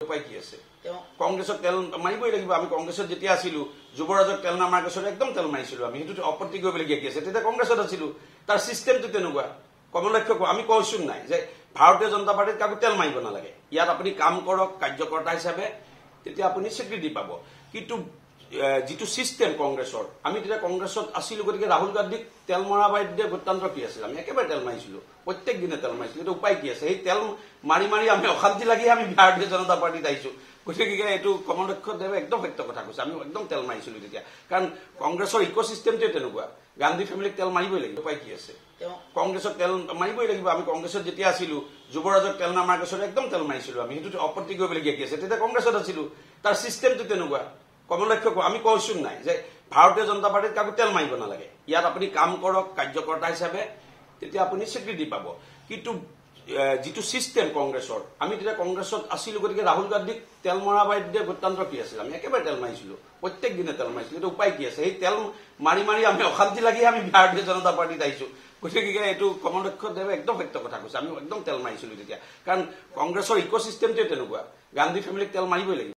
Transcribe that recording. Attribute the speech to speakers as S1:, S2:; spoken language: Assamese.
S1: উপায় কি আছে কংগ্ৰেছক তেল মাৰিবই লাগিব আমি কংগ্ৰেছত যেতিয়া আছিলো যুৱৰাজক তেল নামাৰ গছৰ একদম তেল মাৰিছিলো আমি সেইটো আপত্তি কৰিবলগীয়া কি আছে তেতিয়া কংগ্ৰেছত আছিলো তাৰ সিস্টেমটো তেনেকুৱা কমলক্ষ্য আমি কৈছো নাই যে ভাৰতীয় জনতা পাৰ্টিত কাকো তেল মাৰিব নালাগে ইয়াত আপুনি কাম কৰক কাৰ্যকৰ্তা হিচাপে তেতিয়া আপুনি স্বীকৃতি পাব কিন্তু যেটো সিস্টেম কংগ্ৰেছৰ আমি তেতিয়া কংগ্ৰেছত আছিলো গতিকে ৰাহুল গান্ধীক তেল মৰা বাধ্যে গণতন্ত্ৰ কি আছিল আমি একেবাৰে তেল মাৰিছিলো প্ৰত্যেক দিনে তেল মাৰিছিলো এটা উপায় কি আছে এই তেল মাৰি মাৰি আমি অশান্তি লাগি আমি ভাৰতীয় জনতা পাৰ্টিত আহিছো গতিকে এইটো কমলক্ষ্য দেৱে একদম সত্য কথা কৈছে আমি একদম তেল মাৰিছিলো তেতিয়া কাৰণ কংগ্ৰেছৰ ইকোসিস্টেমটো তেনেকুৱা গান্ধী ফেমিলিক তেল মাৰিবই লাগিব উপায় কি আছে কংগ্ৰেছক তেল মাৰিবই লাগিব আমি কংগ্ৰেছত যেতিয়া আছিলো যুৱৰাজক তেল নামাৰ গছৰ একদম তেল মাৰিছিলো আমি সেইটো আপত্তি কৰিবলগীয়া কি আছে তেতিয়া কংগ্ৰেছত আছিলো তাৰ সিস্টেমটো তেনেকুৱা কমলক্ষ্য আমি কৈছো নাই যে ভাৰতীয় জনতা পাৰ্টিত কাকো তেল মাৰিব নালাগে ইয়াত আপুনি কাম কৰক কাৰ্যকৰ্তা হিচাপে তেতিয়া আপুনি স্বীকৃতি পাব কিন্তু যেটো সিস্টেম কংগ্ৰেছৰ আমি তেতিয়া কংগ্ৰেছত আছিলো গতিকে ৰাহুল গান্ধীক তেল মৰা বাধ্যে গণতন্ত্ৰ কি আছিল আমি একেবাৰে তেল মাৰিছিলো প্ৰত্যেক দিনে তেল মাৰিছিলো এটা উপায় কি আছে এই তেল মাৰি মাৰি আমি অশান্তি লাগি আমি ভাৰতীয় জনতা পাৰ্টিত আহিছো গতিকে এইটো কমলক্ষ্য দেৱে একদম সত্য কথা কৈছে আমি একদম তেল মাৰিছিলো তেতিয়া কাৰণ কংগ্ৰেছৰ ইকোসিস্টেমটো তেনেকুৱা গান্ধী ফেমিলিক তেল মাৰিবই লাগিব